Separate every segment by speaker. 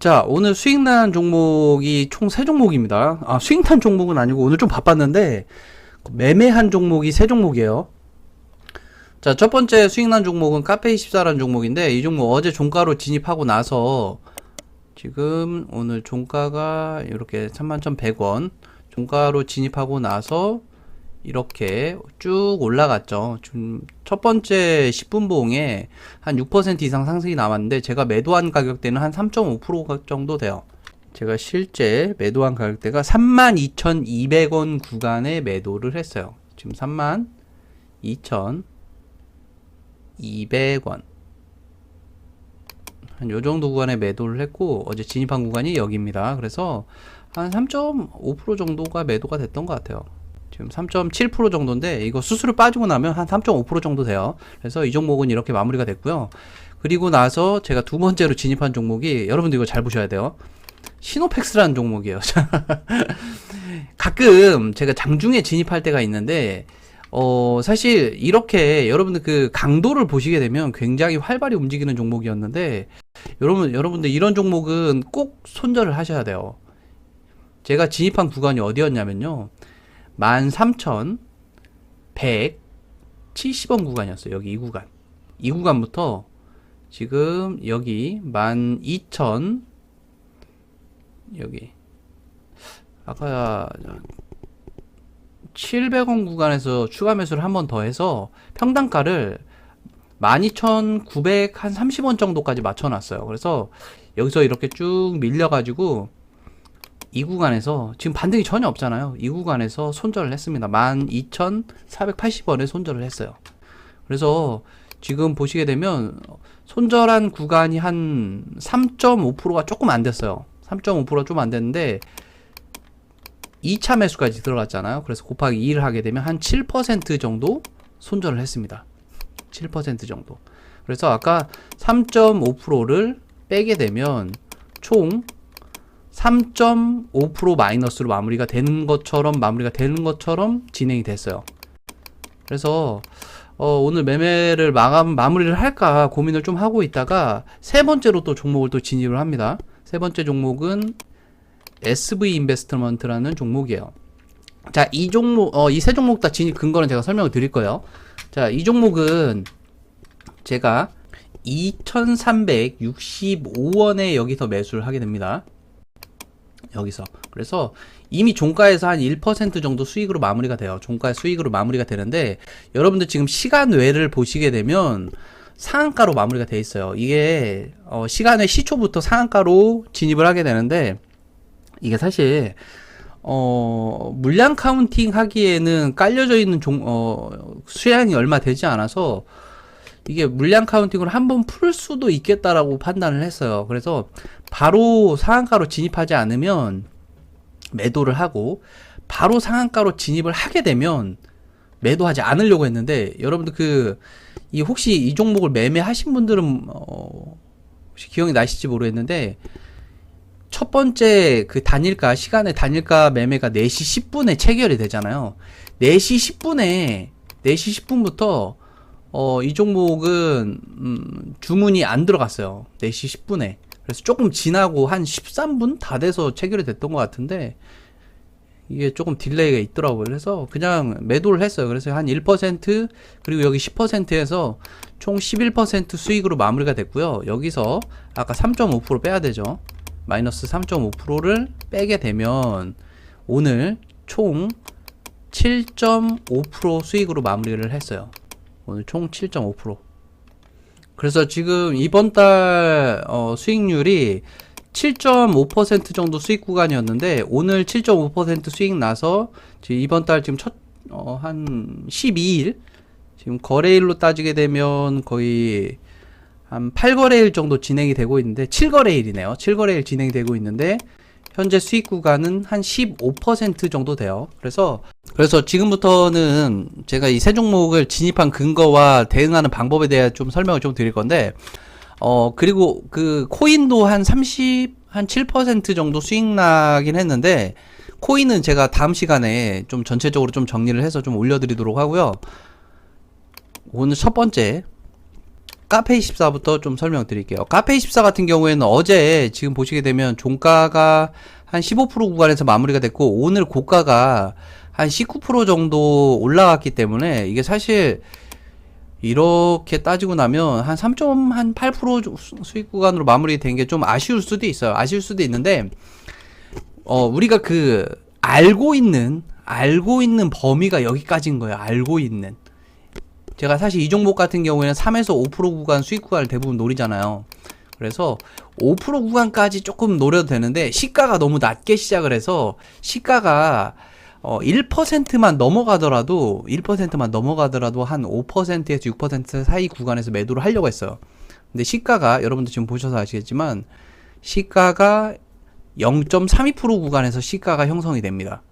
Speaker 1: 자, 오늘 수익난 종목이 총 3종목입니다. 아, 수익난 종목은 아니고 오늘 좀 바빴는데 매매한 종목이 3종목이에요. 자, 첫 번째 수익난 종목은 카페24라는 종목인데 이 종목 어제 종가로 진입하고 나서 지금 오늘 종가가 이렇게 31,100원 종가로 진입하고 나서 이렇게 쭉 올라갔죠. 지금 첫 번째 10분 봉에 한 6% 이상 상승이 남았는데 제가 매도한 가격대는 한 3.5% 정도 돼요. 제가 실제 매도한 가격대가 32,200원 구간에 매도를 했어요. 지금 32,200원 한 요정도 구간에 매도를 했고 어제 진입한 구간이 여기입니다. 그래서 한 3.5% 정도가 매도가 됐던 것 같아요. 지금 3.7% 정도인데 이거 수수료 빠지고 나면 한 3.5% 정도 돼요. 그래서 이 종목은 이렇게 마무리가 됐고요. 그리고 나서 제가 두 번째로 진입한 종목이 여러분들 이거 잘 보셔야 돼요. 시노펙스라는 종목이에요. 가끔 제가 장중에 진입할 때가 있는데 사실 이렇게 여러분들 그 강도를 보시게 되면 굉장히 활발히 움직이는 종목이었는데 여러분들 이런 종목은 꼭 손절을 하셔야 돼요. 제가 진입한 구간이 어디였냐면요. 13,170원 구간이었어요. 여기 이 구간. 이 구간부터 지금 여기 12,000 여기 아까 700원 구간에서 추가 매수를 한 번 더 해서 평단가를 12,900 한 30원 정도까지 맞춰놨어요. 그래서 여기서 이렇게 쭉 밀려가지고 이 구간에서 지금 반등이 전혀 없잖아요. 이 구간에서 손절을 했습니다. 12,480원에 손절을 했어요. 그래서 지금 보시게 되면 손절한 구간이 한 3.5%가 조금 안 됐어요. 3.5%가 좀 안 됐는데 2차 매수까지 들어갔잖아요. 그래서 곱하기 2를 하게 되면 한 7% 정도 손절을 했습니다. 7% 정도. 그래서 아까 3.5%를 빼게 되면 총 3.5% 마이너스로 마무리가 되는 것처럼 진행이 됐어요. 그래서 오늘 매매를 마무리를 할까 고민을 좀 하고 있다가 세 번째로 또 종목을 또 진입을 합니다. 세 번째 종목은 SV 인베스트먼트라는 종목이에요. 자, 이 종목, 이 세 종목 다 진입 근거는 제가 설명을 드릴 거예요. 자, 이 종목은 제가 2,365원에 여기서 매수를 하게 됩니다. 여기서. 그래서 이미 종가에서 한 1% 정도 수익으로 마무리가 돼요. 종가의 수익으로 마무리가 되는데 여러분들 지금 시간 외를 보시게 되면 상한가로 마무리가 돼 있어요. 이게 시간의 시초부터 상한가로 진입을 하게 되는데 이게 사실 물량 카운팅 하기에는 깔려져 있는 수량이 얼마 되지 않아서 이게 물량 카운팅을 한번 풀 수도 있겠다라고 판단을 했어요. 그래서 바로 상한가로 진입하지 않으면 매도를 하고 바로 상한가로 진입을 하게 되면 매도하지 않으려고 했는데 여러분들 혹시 이 종목을 매매하신 분들은 혹시 기억이 나실지 모르겠는데 첫 번째 그 시간의 단일가 매매가 4시 10분에 체결이 되잖아요. 4시 10분부터 이 종목은 주문이 안 들어갔어요. 4시 10분에. 그래서 조금 지나고 한 13분 다 돼서 체결이 됐던 것 같은데 이게 조금 딜레이가 있더라고요. 그래서 그냥 매도를 했어요. 그래서 한 1% 그리고 여기 10%에서 총 11% 수익으로 마무리가 됐고요. 여기서 아까 3.5% 빼야 되죠. 마이너스 3.5%를 빼게 되면 오늘 총 7.5% 수익으로 마무리를 했어요. 오늘 총 7.5%. 그래서 지금 이번 달 수익률이 7.5% 정도 수익 구간이었는데 오늘 7.5% 수익 나서 지금 이번 달 지금 한 12일 지금 거래일로 따지게 되면 거의 한 8거래일 정도 진행이 되고 있는데 7거래일이네요. 7거래일 진행이 되고 있는데 현재 수익 구간은 한 15% 정도 돼요. 그래서 지금부터는 제가 이 세 종목을 진입한 근거와 대응하는 방법에 대해 좀 설명을 좀 드릴 건데 그리고 그 코인도 한 7% 정도 수익 나긴 했는데 코인은 제가 다음 시간에 좀 전체적으로 좀 정리를 해서 좀 올려드리도록 하고요. 오늘 첫 번째 카페24부터 좀 설명드릴게요. 카페24 같은 경우에는 어제 지금 보시게 되면 종가가 한 15% 구간에서 마무리가 됐고, 오늘 고가가 한 19% 정도 올라갔기 때문에 이게 사실 이렇게 따지고 나면 한 3.8% 수익 구간으로 마무리된 게 좀 아쉬울 수도 있어요. 아쉬울 수도 있는데, 우리가 그 알고 있는 범위가 여기까지인 거예요. 알고 있는. 제가 사실 이 종목 같은 경우에는 3에서 5% 구간 수익 구간을 대부분 노리잖아요. 그래서 5% 구간까지 조금 노려도 되는데, 시가가 너무 낮게 시작을 해서 시가가 1%만 넘어가더라도 한 5%에서 6% 사이 구간에서 매도를 하려고 했어요. 근데 시가가 여러분들 지금 보셔서 아시겠지만 시가가 0.32% 구간에서 시가가 형성이 됩니다.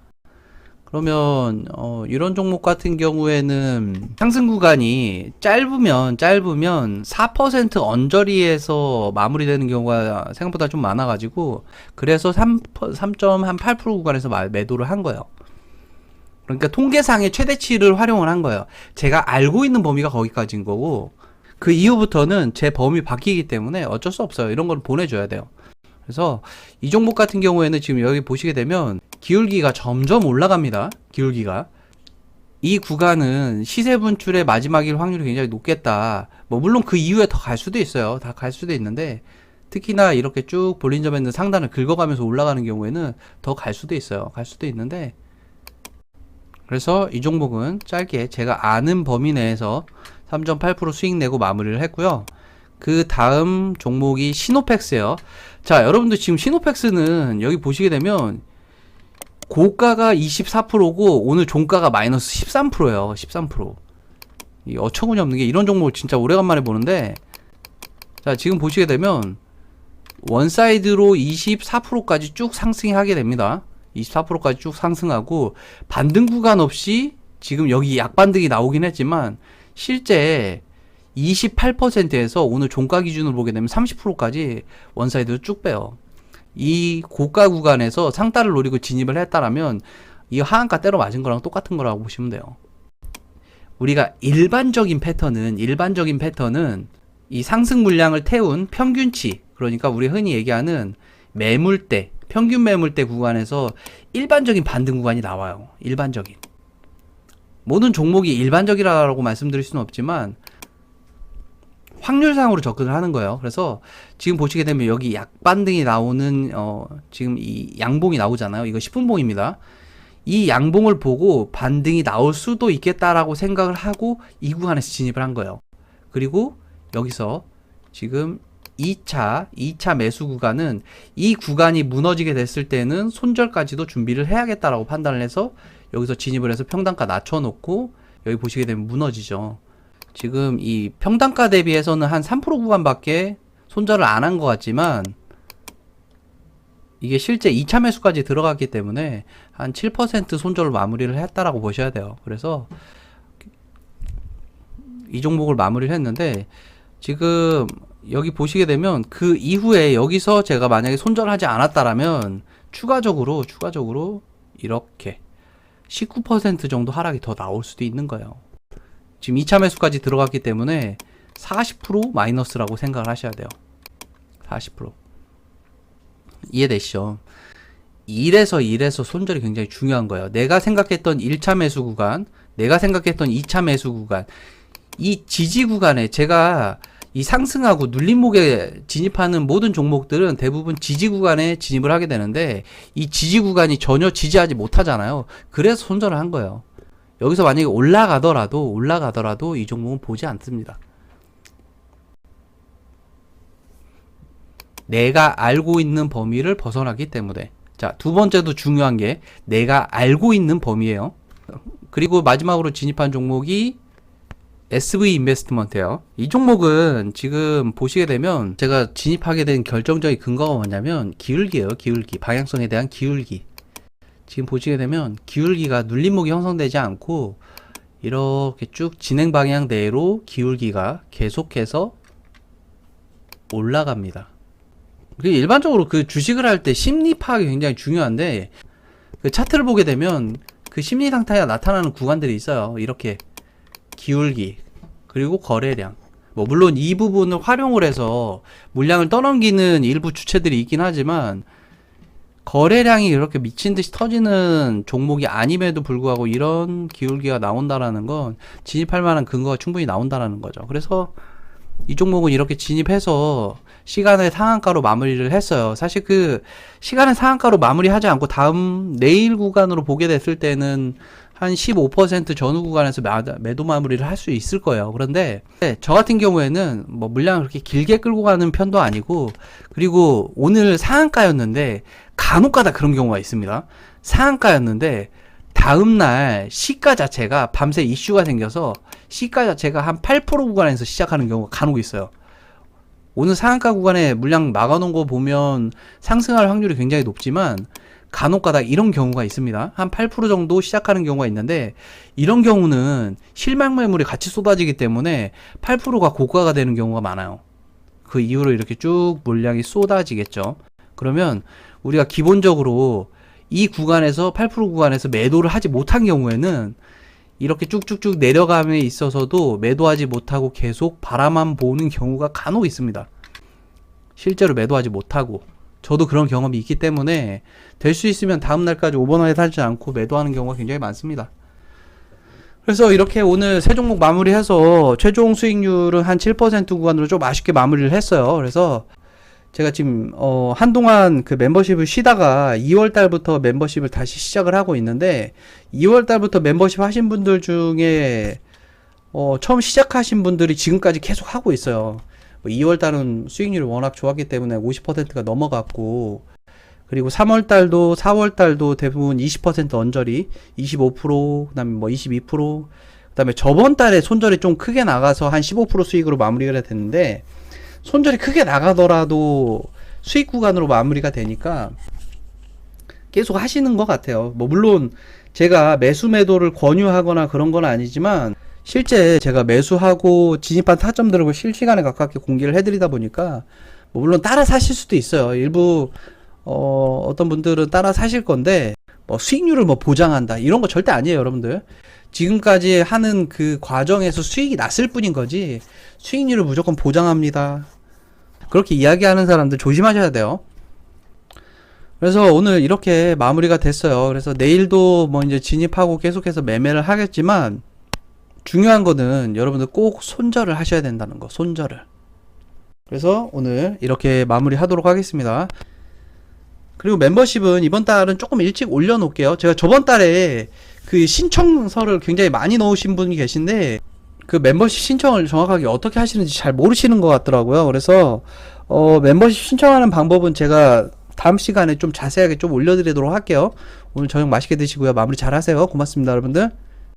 Speaker 1: 그러면 이런 종목 같은 경우에는 상승 구간이 짧으면 4% 언저리에서 마무리되는 경우가 생각보다 좀 많아가지고, 그래서 3.8% 구간에서 매도를 한 거예요. 그러니까 통계상의 최대치를 활용을 한 거예요. 제가 알고 있는 범위가 거기까지인 거고, 그 이후부터는 제 범위 바뀌기 때문에 어쩔 수 없어요. 이런 걸 보내줘야 돼요. 그래서 이 종목 같은 경우에는 지금 여기 보시게 되면 기울기가 점점 올라갑니다. 기울기가. 이 구간은 시세 분출의 마지막일 확률이 굉장히 높겠다. 뭐 물론 그 이후에 더 갈 수도 있어요. 다 갈 수도 있는데, 특히나 이렇게 쭉 볼린저 밴드 상단을 긁어가면서 올라가는 경우에는 더 갈 수도 있어요. 갈 수도 있는데, 그래서 이 종목은 짧게 제가 아는 범위 내에서 3.8% 수익 내고 마무리를 했고요. 그 다음 종목이 시노펙스예요. 자, 여러분들 지금 시노펙스는 여기 보시게 되면 고가가 24%고 오늘 종가가 마이너스 13%예요. 13%. 이 어처구니 없는 게, 이런 종목을 진짜 오래간만에 보는데, 자, 지금 보시게 되면 원사이드로 24%까지 쭉 상승하게 됩니다. 24%까지 쭉 상승하고 반등 구간 없이 지금 여기 약반등이 나오긴 했지만 실제 28%에서 오늘 종가 기준으로 보게 되면 30%까지 원사이드로 쭉 빼요. 이 고가 구간에서 상따를 노리고 진입을 했다라면 이 하한가 때려 맞은 거랑 똑같은 거라고 보시면 돼요. 우리가 일반적인 패턴은 이 상승 물량을 태운 평균치, 그러니까 우리 흔히 얘기하는 매물대, 평균 매물대 구간에서 일반적인 반등 구간이 나와요. 일반적인. 모든 종목이 일반적이라고 말씀드릴 수는 없지만 확률상으로 접근을 하는 거예요. 그래서 지금 보시게 되면 여기 약반등이 나오는 지금 이 양봉이 나오잖아요. 이거 10분봉입니다. 이 양봉을 보고 반등이 나올 수도 있겠다라고 생각을 하고 이 구간에서 진입을 한 거예요. 그리고 여기서 지금 2차 매수 구간은 이 구간이 무너지게 됐을 때는 손절까지도 준비를 해야겠다라고 판단을 해서 여기서 진입을 해서 평단가 낮춰놓고 여기 보시게 되면 무너지죠. 지금 이 평단가 대비해서는 한 3% 구간밖에 손절을 안 한 것 같지만 이게 실제 2차 매수까지 들어갔기 때문에 한 7% 손절로 마무리를 했다라고 보셔야 돼요. 그래서 이 종목을 마무리를 했는데, 지금 여기 보시게 되면 그 이후에 여기서 제가 만약에 손절하지 않았다라면 추가적으로 이렇게 19% 정도 하락이 더 나올 수도 있는 거예요. 지금 2차 매수까지 들어갔기 때문에 40% 마이너스라고 생각을 하셔야 돼요. 40%. 이해되시죠? 이래서 손절이 굉장히 중요한 거예요. 내가 생각했던 1차 매수 구간, 내가 생각했던 2차 매수 구간, 이 지지 구간에 제가 이 상승하고 눌림목에 진입하는 모든 종목들은 대부분 지지 구간에 진입을 하게 되는데, 이 지지 구간이 전혀 지지하지 못하잖아요. 그래서 손절을 한 거예요. 여기서 만약에 올라가더라도 이 종목은 보지 않습니다. 내가 알고 있는 범위를 벗어나기 때문에. 자, 두 번째도 중요한 게 내가 알고 있는 범위예요. 그리고 마지막으로 진입한 종목이 SV 인베스트먼트예요. 이 종목은 지금 보시게 되면 제가 진입하게 된 결정적인 근거가 뭐냐면 기울기예요. 기울기. 방향성에 대한 기울기. 지금 보시게 되면 기울기가 눌림목이 형성되지 않고 이렇게 쭉 진행 방향 내로 기울기가 계속해서 올라갑니다. 일반적으로 그 주식을 할 때 심리 파악이 굉장히 중요한데, 그 차트를 보게 되면 그 심리 상태가 나타나는 구간들이 있어요. 이렇게 기울기, 그리고 거래량, 뭐 물론 이 부분을 활용을 해서 물량을 떠넘기는 일부 주체들이 있긴 하지만 거래량이 그렇게 미친 듯이 터지는 종목이 아님에도 불구하고 이런 기울기가 나온다라는 건 진입할 만한 근거가 충분히 나온다라는 거죠. 그래서 이 종목은 이렇게 진입해서 시간의 상한가로 마무리를 했어요. 사실 그 시간의 상한가로 마무리하지 않고 다음 내일 구간으로 보게 됐을 때는 한 15% 전후 구간에서 매도 마무리를 할 수 있을 거예요. 그런데 저 같은 경우에는 뭐 물량을 그렇게 길게 끌고 가는 편도 아니고, 그리고 오늘 상한가였는데 간혹가다 그런 경우가 있습니다. 상한가였는데 다음날 시가 자체가 밤새 이슈가 생겨서 시가 자체가 한 8% 구간에서 시작하는 경우가 간혹 있어요. 오늘 상한가 구간에 물량 막아놓은 거 보면 상승할 확률이 굉장히 높지만 간혹가다 이런 경우가 있습니다. 한 8% 정도 시작하는 경우가 있는데, 이런 경우는 실망 매물이 같이 쏟아지기 때문에 8%가 고가가 되는 경우가 많아요. 그 이후로 이렇게 쭉 물량이 쏟아지겠죠. 그러면 우리가 기본적으로 이 구간에서 8% 구간에서 매도를 하지 못한 경우에는 이렇게 쭉쭉쭉 내려감에 있어서도 매도하지 못하고 계속 바라만 보는 경우가 간혹 있습니다. 실제로 매도하지 못하고, 저도 그런 경험이 있기 때문에 될 수 있으면 다음날까지 오버나잇 하지 않고 매도하는 경우가 굉장히 많습니다. 그래서 이렇게 오늘 세 종목 마무리해서 최종 수익률은 한 7% 구간으로 좀 아쉽게 마무리를 했어요. 그래서 제가 지금 한동안 그 멤버십을 쉬다가 2월 달부터 멤버십을 다시 시작을 하고 있는데, 2월 달부터 멤버십 하신 분들 중에 처음 시작하신 분들이 지금까지 계속 하고 있어요. 2월 달은 수익률이 워낙 좋았기 때문에 50%가 넘어갔고, 그리고 3월 달도 4월 달도 대부분 20% 언저리, 25%, 그다음에 뭐 22%, 그다음에 저번 달에 손절이 좀 크게 나가서 한 15% 수익으로 마무리가 됐는데, 손절이 크게 나가더라도 수익 구간으로 마무리가 되니까 계속 하시는 것 같아요. 뭐 물론 제가 매수 매도를 권유하거나 그런 건 아니지만, 실제 제가 매수하고 진입한 타점들을 실시간에 가깝게 공개를 해드리다 보니까 뭐 물론 따라 사실 수도 있어요. 일부 어떤 분들은 따라 사실 건데 뭐 수익률을 뭐 보장한다 이런 거 절대 아니에요, 여러분들. 지금까지 하는 그 과정에서 수익이 났을 뿐인 거지 수익률을 무조건 보장합니다, 그렇게 이야기하는 사람들 조심하셔야 돼요. 그래서 오늘 이렇게 마무리가 됐어요. 그래서 내일도 뭐 이제 진입하고 계속해서 매매를 하겠지만, 중요한 거는 여러분들 꼭 손절을 하셔야 된다는 거, 손절을. 그래서 오늘 이렇게 마무리 하도록 하겠습니다. 그리고 멤버십은 이번 달은 조금 일찍 올려놓을게요. 제가 저번 달에 그 신청서를 굉장히 많이 넣으신 분이 계신데 그 멤버십 신청을 정확하게 어떻게 하시는지 잘 모르시는 것 같더라고요. 그래서 멤버십 신청하는 방법은 제가 다음 시간에 좀 자세하게 좀 올려드리도록 할게요. 오늘 저녁 맛있게 드시고요. 마무리 잘 하세요. 고맙습니다, 여러분들.